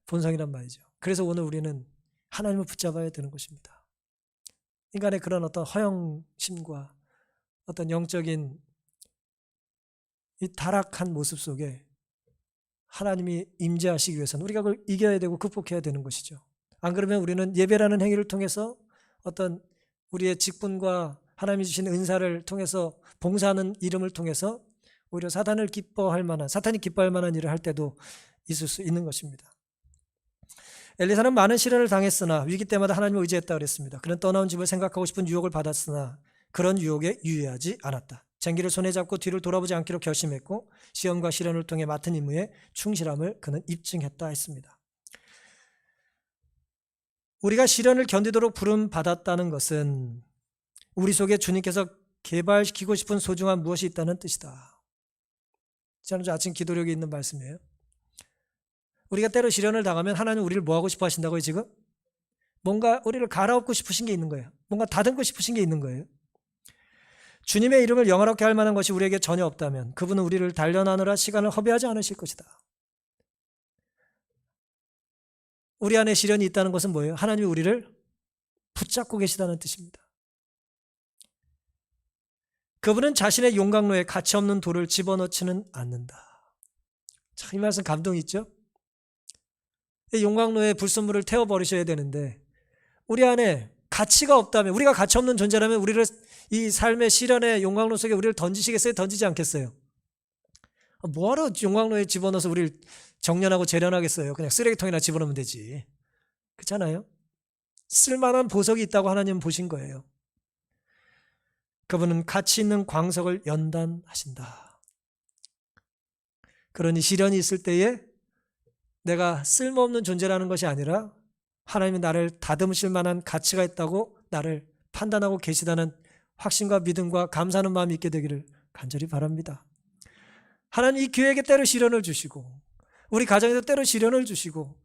S1: 본성이란 말이죠. 그래서 오늘 우리는 하나님을 붙잡아야 되는 것입니다. 인간의 그런 어떤 허영심과 어떤 영적인 이 타락한 모습 속에 하나님이 임재하시기 위해서는 우리가 그걸 이겨야 되고 극복해야 되는 것이죠. 안 그러면 우리는 예배라는 행위를 통해서 어떤 우리의 직분과 하나님이 주신 은사를 통해서 봉사하는 이름을 통해서 오히려 사탄이 기뻐할 만한 일을 할 때도 있을 수 있는 것입니다. 엘리사는 많은 시련을 당했으나 위기 때마다 하나님을 의지했다 그랬습니다. 그는 떠나온 집을 생각하고 싶은 유혹을 받았으나 그런 유혹에 유의하지 않았다. 쟁기를 손에 잡고 뒤를 돌아보지 않기로 결심했고 시험과 시련을 통해 맡은 임무에 충실함을 그는 입증했다 했습니다. 우리가 시련을 견디도록 부름받았다는 것은 우리 속에 주님께서 개발시키고 싶은 소중한 무엇이 있다는 뜻이다. 지난주 아침 기도력에 있는 말씀이에요. 우리가 때로 시련을 당하면 하나님 우리를 뭐 하고 싶어 하신다고요 지금? 뭔가 우리를 갈아엎고 싶으신 게 있는 거예요. 뭔가 다듬고 싶으신 게 있는 거예요. 주님의 이름을 영화롭게 할 만한 것이 우리에게 전혀 없다면 그분은 우리를 단련하느라 시간을 허비하지 않으실 것이다. 우리 안에 시련이 있다는 것은 뭐예요? 하나님이 우리를 붙잡고 계시다는 뜻입니다. 그분은 자신의 용광로에 가치없는 돌을 집어넣지는 않는다. 참, 이 말씀 감동 있죠? 용광로에 불순물을 태워버리셔야 되는데 우리 안에 가치가 없다면, 우리가 가치 없는 존재라면 우리를 이 삶의 시련의 용광로 속에 우리를 던지시겠어요? 던지지 않겠어요? 뭐하러 용광로에 집어넣어서 우리를 정련하고 재련하겠어요? 그냥 쓰레기통에나 집어넣으면 되지. 그렇잖아요? 쓸만한 보석이 있다고 하나님은 보신 거예요. 그분은 가치 있는 광석을 연단하신다. 그러니 시련이 있을 때에 내가 쓸모없는 존재라는 것이 아니라 하나님이 나를 다듬으실 만한 가치가 있다고 나를 판단하고 계시다는 확신과 믿음과 감사하는 마음이 있게 되기를 간절히 바랍니다. 하나님 이 교회에게 때로 시련을 주시고 우리 가정에도 때로 시련을 주시고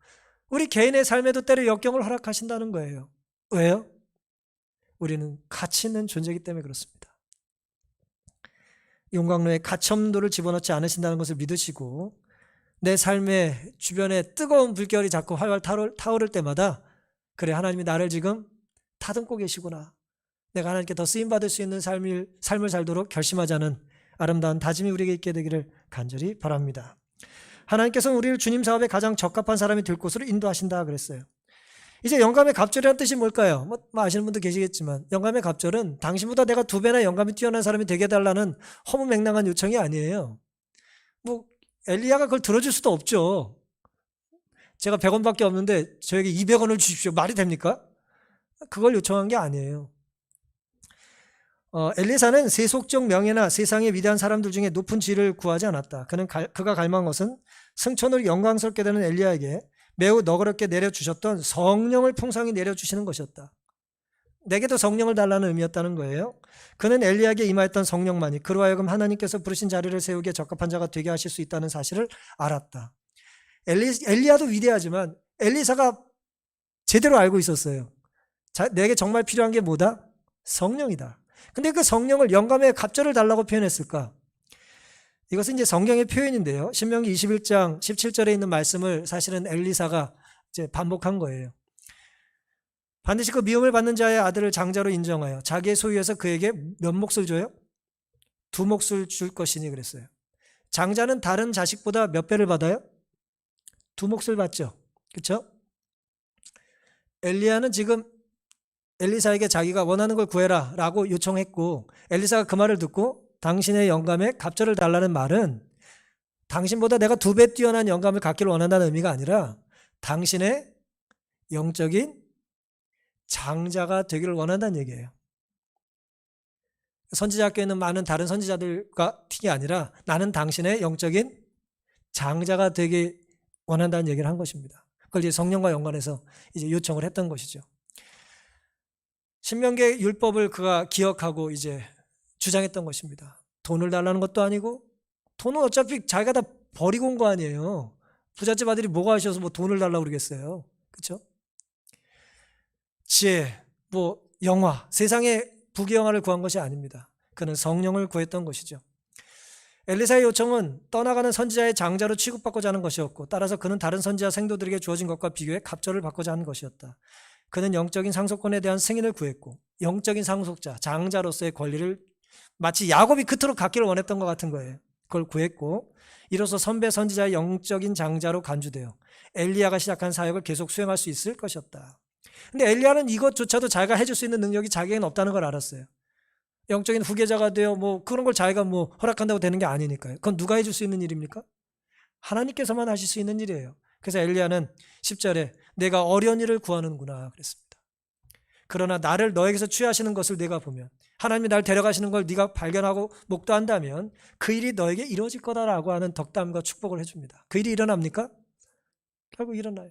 S1: 우리 개인의 삶에도 때로 역경을 허락하신다는 거예요. 왜요? 우리는 가치 있는 존재이기 때문에 그렇습니다. 용광로에 가치없는 돌을 집어넣지 않으신다는 것을 믿으시고 내 삶의 주변에 뜨거운 불결이 자꾸 활활 타오를 때마다 그래 하나님이 나를 지금 다듬고 계시구나. 내가 하나님께 더 쓰임받을 수 있는 삶을 살도록 결심하자는 아름다운 다짐이 우리에게 있게 되기를 간절히 바랍니다. 하나님께서는 우리를 주님 사업에 가장 적합한 사람이 될 곳으로 인도하신다 그랬어요. 이제 영감의 갑절이라는 뜻이 뭘까요? 뭐 아시는 분도 계시겠지만 영감의 갑절은 당신보다 내가 2배나 영감이 뛰어난 사람이 되게 해달라는 허무맹랑한 요청이 아니에요. 뭐 엘리야가 그걸 들어줄 수도 없죠. 제가 100원밖에 없는데 저에게 200원을 주십시오. 말이 됩니까? 그걸 요청한 게 아니에요. 엘리사는 세속적 명예나 세상의 위대한 사람들 중에 높은 지위를 구하지 않았다. 그가 갈망한 것은 승천으로 영광스럽게 되는 엘리야에게 매우 너그럽게 내려주셨던 성령을 풍성히 내려주시는 것이었다. 내게도 성령을 달라는 의미였다는 거예요. 그는 엘리야에게 임하였던 성령만이 그로 하여금 하나님께서 부르신 자리를 세우기에 적합한 자가 되게 하실 수 있다는 사실을 알았다. 엘리야도 위대하지만 엘리사가 제대로 알고 있었어요. 내게 정말 필요한 게 뭐다? 성령이다. 근데 그 성령을 영감의 갑절을 달라고 표현했을까? 이것은 이제 성경의 표현인데요. 신명기 21장 17절에 있는 말씀을 사실은 엘리사가 이제 반복한 거예요. 반드시 그 미움을 받는 자의 아들을 장자로 인정하여 자기의 소유에서 그에게 몇 몫을 줘요? 2몫을 줄 것이니 그랬어요. 장자는 다른 자식보다 몇 배를 받아요? 2몫을 받죠. 그렇죠? 엘리야는 지금 엘리사에게 자기가 원하는 걸 구해라 라고 요청했고 엘리사가 그 말을 듣고 당신의 영감에 갑절을 달라는 말은 당신보다 내가 2배 뛰어난 영감을 갖기를 원한다는 의미가 아니라 당신의 영적인 장자가 되기를 원한다는 얘기예요. 선지자학교에 있는 많은 다른 선지자들과 튀기 아니라 나는 당신의 영적인 장자가 되기 원한다는 얘기를 한 것입니다. 그걸 이제 성령과 연관해서 이제 요청을 했던 것이죠. 신명기 율법을 그가 기억하고 이제 주장했던 것입니다. 돈을 달라는 것도 아니고 돈은 어차피 자기가 다 버리고 온 거 아니에요. 부잣집 아들이 뭐가 하셔서 뭐 돈을 달라고 그러겠어요. 그렇죠? 지혜, 뭐 영화, 세상의 부귀영화를 구한 것이 아닙니다. 그는 성령을 구했던 것이죠. 엘리사의 요청은 떠나가는 선지자의 장자로 취급받고자 하는 것이었고 따라서 그는 다른 선지자 생도들에게 주어진 것과 비교해 갑절을 받고자 하는 것이었다. 그는 영적인 상속권에 대한 승인을 구했고 영적인 상속자, 장자로서의 권리를 마치 야곱이 그토록 갖기를 원했던 것 같은 거예요. 그걸 구했고 이로써 선배 선지자의 영적인 장자로 간주되어 엘리야가 시작한 사역을 계속 수행할 수 있을 것이었다. 근데 엘리야는 이것조차도 자기가 해줄 수 있는 능력이 자기에게는 없다는 걸 알았어요. 영적인 후계자가 되어 뭐 그런 걸 자기가 뭐 허락한다고 되는 게 아니니까요. 그건 누가 해줄 수 있는 일입니까? 하나님께서만 하실 수 있는 일이에요. 그래서 엘리야는 10절에 내가 어려운 일을 구하는구나 그랬습니다. 그러나 나를 너에게서 취하시는 것을 내가 보면, 하나님이 날 데려가시는 걸 네가 발견하고 목도한다면 그 일이 너에게 이루어질 거다라고 하는 덕담과 축복을 해줍니다. 그 일이 일어납니까? 결국 일어나요.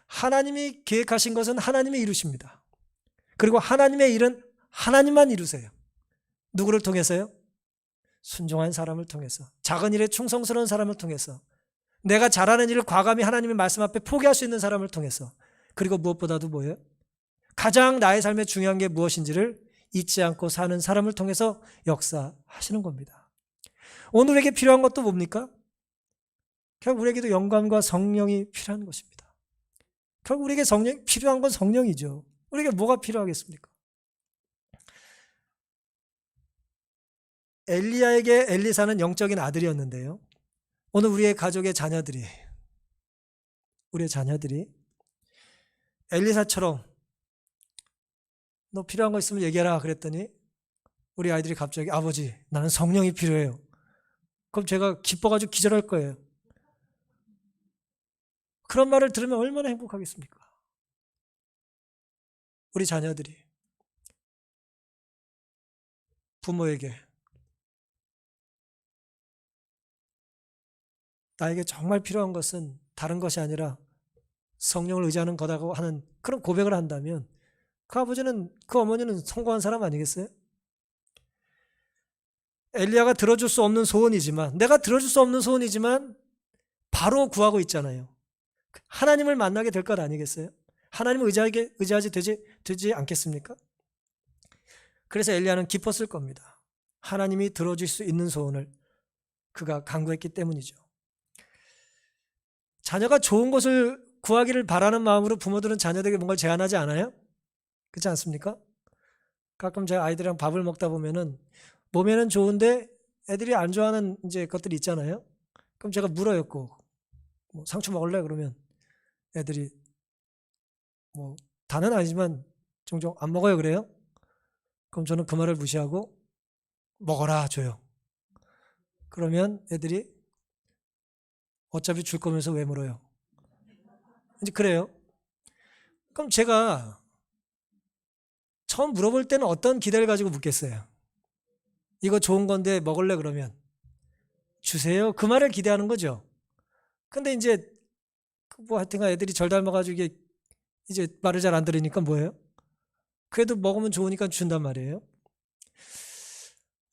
S1: 하나님이 계획하신 것은 하나님이 이루십니다. 그리고 하나님의 일은 하나님만 이루세요. 누구를 통해서요? 순종한 사람을 통해서, 작은 일에 충성스러운 사람을 통해서, 내가 잘하는 일을 과감히 하나님의 말씀 앞에 포기할 수 있는 사람을 통해서, 그리고 무엇보다도 뭐예요? 가장 나의 삶에 중요한 게 무엇인지를 잊지 않고 사는 사람을 통해서 역사하시는 겁니다. 오늘 우리에게 필요한 것도 뭡니까? 결국 우리에게도 영감과 성령이 필요한 것입니다. 결국 우리에게 필요한 건 성령이죠. 우리에게 뭐가 필요하겠습니까? 엘리야에게 엘리사는 영적인 아들이었는데요, 오늘 우리의 가족의 자녀들이, 우리의 자녀들이 엘리사처럼 너 필요한 거 있으면 얘기해라 그랬더니 우리 아이들이 갑자기 아버지 나는 성령이 필요해요. 그럼 제가 기뻐가지고 기절할 거예요. 그런 말을 들으면 얼마나 행복하겠습니까? 우리 자녀들이 부모에게 나에게 정말 필요한 것은 다른 것이 아니라 성령을 의지하는 거라고 하는 그런 고백을 한다면 그 아버지는, 그 어머니는 성공한 사람 아니겠어요? 엘리야가 들어줄 수 없는 소원이지만, 내가 들어줄 수 없는 소원이지만 바로 구하고 있잖아요. 하나님을 만나게 될 것 아니겠어요? 하나님을 의지하지 되지 않겠습니까? 그래서 엘리야는 기뻤을 겁니다. 하나님이 들어줄 수 있는 소원을 그가 간구했기 때문이죠. 자녀가 좋은 것을 구하기를 바라는 마음으로 부모들은 자녀들에게 뭔가를 제안하지 않아요? 그렇지 않습니까? 가끔 제가 아이들이랑 밥을 먹다 보면은 몸에는 좋은데 애들이 안 좋아하는 이제 것들이 있잖아요. 그럼 제가 물어요, 꼭. 뭐 상추 먹을래? 그러면 애들이 뭐 다는 아니지만 종종 안 먹어요 그래요? 그럼 저는 그 말을 무시하고 먹어라 줘요. 그러면 애들이 어차피 줄 거면서 왜 물어요? 이제 그래요. 그럼 제가 처음 물어볼 때는 어떤 기대를 가지고 묻겠어요? 이거 좋은 건데 먹을래? 그러면 주세요. 그 말을 기대하는 거죠. 근데 이제 뭐 하여튼간 애들이 절 닮아가지고 이게 이제 말을 잘 안 들으니까 뭐예요? 그래도 먹으면 좋으니까 준단 말이에요.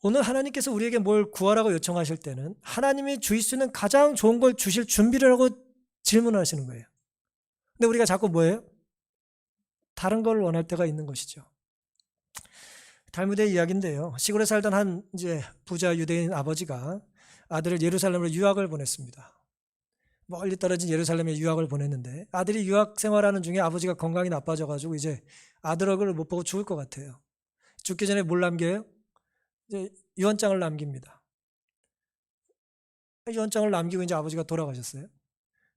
S1: 오늘 하나님께서 우리에게 뭘 구하라고 요청하실 때는 하나님이 주실 수 있는 가장 좋은 걸 주실 준비를 하고 질문을 하시는 거예요. 근데 우리가 자꾸 뭐예요? 다른 걸 원할 때가 있는 것이죠. 탈무드의 이야기인데요, 시골에 살던 한 이제 부자 유대인 아버지가 아들을 예루살렘으로 유학을 보냈습니다. 멀리 떨어진 예루살렘에 유학을 보냈는데 아들이 유학 생활하는 중에 아버지가 건강이 나빠져가지고 이제 아들 얼굴을 못 보고 죽을 것 같아요. 죽기 전에 뭘 남겨요? 이제 유언장을 남깁니다. 유언장을 남기고 이제 아버지가 돌아가셨어요.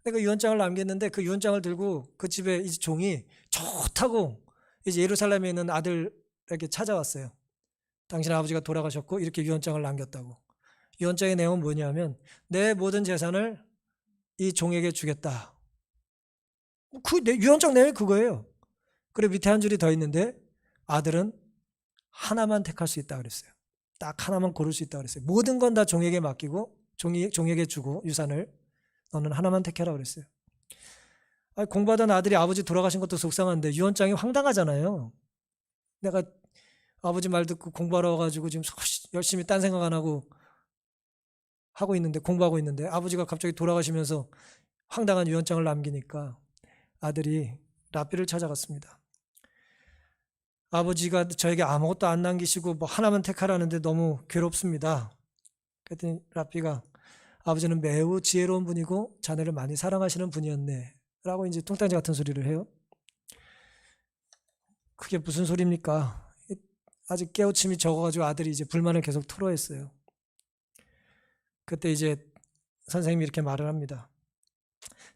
S1: 근데 그 유언장을 남겼는데 그 유언장을 들고 그 집에 이제 종이 좋다고 이제 예루살렘에 있는 아들에게 찾아왔어요. 당신 아버지가 돌아가셨고 이렇게 유언장을 남겼다고. 유언장의 내용은 뭐냐면 내 모든 재산을 이 종에게 주겠다. 그 유언장 내용이 그거예요. 그리고 밑에 한 줄이 더 있는데 아들은 하나만 택할 수 있다 그랬어요. 딱 하나만 고를 수 있다 그랬어요. 모든 건 다 종에게 맡기고 종에게 주고 유산을 너는 하나만 택해라 그랬어요. 공부하던 아들이 아버지 돌아가신 것도 속상한데 유언장이 황당하잖아요. 내가 아버지 말 듣고 공부하러 와가지고 지금 열심히 딴 생각 안 하고 있는데, 공부하고 있는데 아버지가 갑자기 돌아가시면서 황당한 유언장을 남기니까 아들이 랍비를 찾아갔습니다. 아버지가 저에게 아무것도 안 남기시고 뭐 하나만 택하라는데 너무 괴롭습니다. 그랬더니 랍비가 아버지는 매우 지혜로운 분이고 자네를 많이 사랑하시는 분이었네 라고 이제 뚱딴지 같은 소리를 해요. 그게 무슨 소리입니까? 아직 깨우침이 적어가지고 아들이 이제 불만을 계속 토로했어요. 그때 이제 선생님이 이렇게 말을 합니다.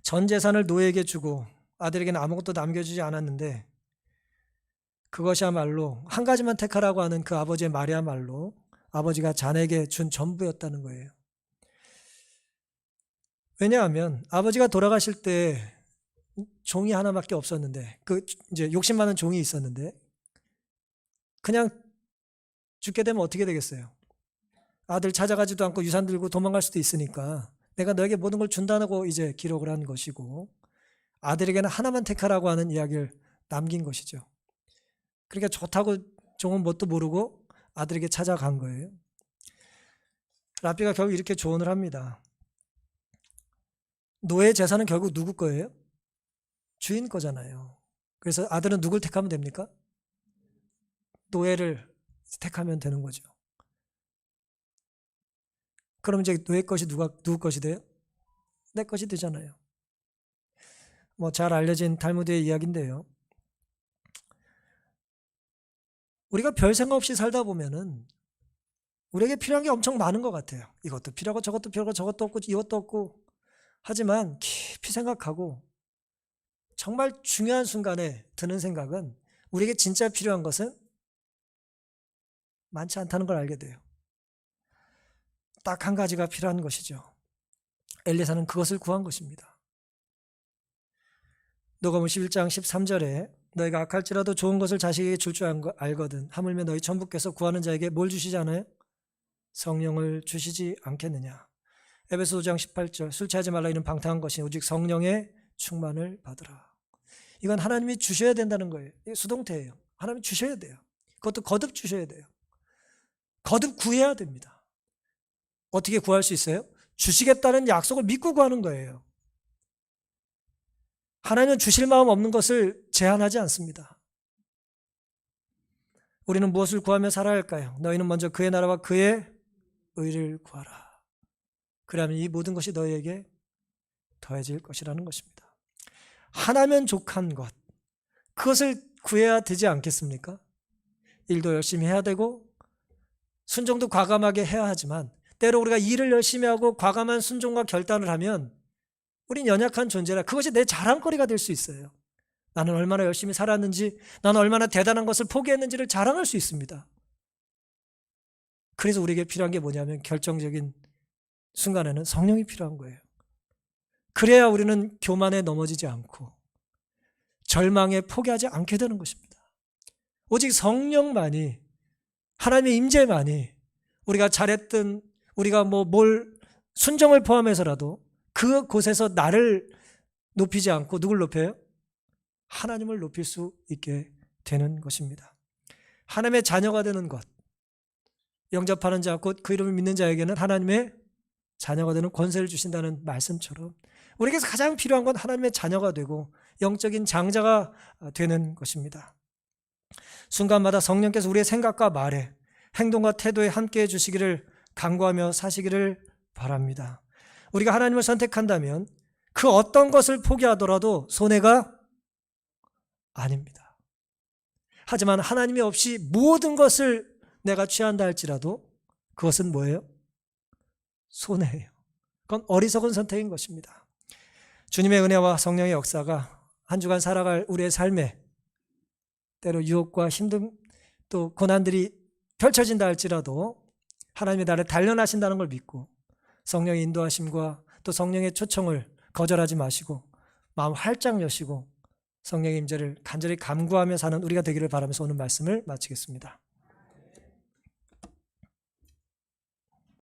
S1: 전 재산을 노예에게 주고 아들에게는 아무것도 남겨주지 않았는데 그것이야말로 한 가지만 택하라고 하는 그 아버지의 말이야말로 아버지가 자네에게 준 전부였다는 거예요. 왜냐하면 아버지가 돌아가실 때 종이 하나밖에 없었는데, 그 이제 욕심 많은 종이 있었는데 그냥 죽게 되면 어떻게 되겠어요? 아들 찾아가지도 않고 유산 들고 도망갈 수도 있으니까 내가 너에게 모든 걸 준다고 이제 기록을 한 것이고, 아들에게는 하나만 택하라고 하는 이야기를 남긴 것이죠. 그러니까 좋다고 종은 뭣도 모르고 아들에게 찾아간 거예요. 랍비가 결국 이렇게 조언을 합니다. 노예 재산은 결국 누구 거예요? 주인 거잖아요. 그래서 아들은 누굴 택하면 됩니까? 노예를 택하면 되는 거죠. 그럼 이제 노예 것이 누구 것이 돼요? 내 것이 되잖아요. 뭐 잘 알려진 탈무드의 이야기인데요. 우리가 별 생각 없이 살다 보면은 우리에게 필요한 게 엄청 많은 것 같아요. 이것도 필요하고 저것도 필요하고 저것도 없고 이것도 없고. 하지만 깊이 생각하고 정말 중요한 순간에 드는 생각은 우리에게 진짜 필요한 것은 많지 않다는 걸 알게 돼요. 딱 한 가지가 필요한 것이죠. 엘리사는 그것을 구한 것입니다. 누가복음 11장 13절에 너희가 악할지라도 좋은 것을 자식에게 줄 줄 알거든 하물며 너희 천부께서 구하는 자에게 뭘 주시지 않아요? 성령을 주시지 않겠느냐. 에베소 5장 18절 술 취하지 말라 이는 방탕한 것이 오직 성령의 충만을 받으라. 이건 하나님이 주셔야 된다는 거예요. 이게 수동태예요. 하나님이 주셔야 돼요. 그것도 거듭 주셔야 돼요. 거듭 구해야 됩니다. 어떻게 구할 수 있어요? 주시겠다는 약속을 믿고 구하는 거예요. 하나님은 주실 마음 없는 것을 제한하지 않습니다. 우리는 무엇을 구하며 살아야 할까요? 너희는 먼저 그의 나라와 그의 의를 구하라. 그러면 이 모든 것이 너희에게 더해질 것이라는 것입니다. 하나면 족한 것, 그것을 구해야 되지 않겠습니까? 일도 열심히 해야 되고 순종도 과감하게 해야 하지만 때로 우리가 일을 열심히 하고 과감한 순종과 결단을 하면 우린 연약한 존재라 그것이 내 자랑거리가 될 수 있어요. 나는 얼마나 열심히 살았는지, 나는 얼마나 대단한 것을 포기했는지를 자랑할 수 있습니다. 그래서 우리에게 필요한 게 뭐냐면 결정적인 순간에는 성령이 필요한 거예요. 그래야 우리는 교만에 넘어지지 않고 절망에 포기하지 않게 되는 것입니다. 오직 성령만이, 하나님의 임재만이 우리가 잘했든 우리가 뭘 순종을 포함해서라도 그곳에서 나를 높이지 않고 누굴 높여요? 하나님을 높일 수 있게 되는 것입니다. 하나님의 자녀가 되는 것, 영접하는 자 곧 그 이름을 믿는 자에게는 하나님의 자녀가 되는 권세를 주신다는 말씀처럼 우리에게서 가장 필요한 건 하나님의 자녀가 되고 영적인 장자가 되는 것입니다. 순간마다 성령께서 우리의 생각과 말에, 행동과 태도에 함께해 주시기를 간구하며 사시기를 바랍니다. 우리가 하나님을 선택한다면 그 어떤 것을 포기하더라도 손해가 아닙니다. 하지만 하나님이 없이 모든 것을 내가 취한다 할지라도 그것은 뭐예요? 손해예요. 그건 어리석은 선택인 것입니다. 주님의 은혜와 성령의 역사가 한 주간 살아갈 우리의 삶에 때로 유혹과 힘든 또 고난들이 펼쳐진다 할지라도 하나님이 나를 단련하신다는 걸 믿고 성령의 인도하심과 또 성령의 초청을 거절하지 마시고 마음 활짝 여시고 성령의 임재를 간절히 감구하며 사는 우리가 되기를 바라면서 오늘 말씀을 마치겠습니다.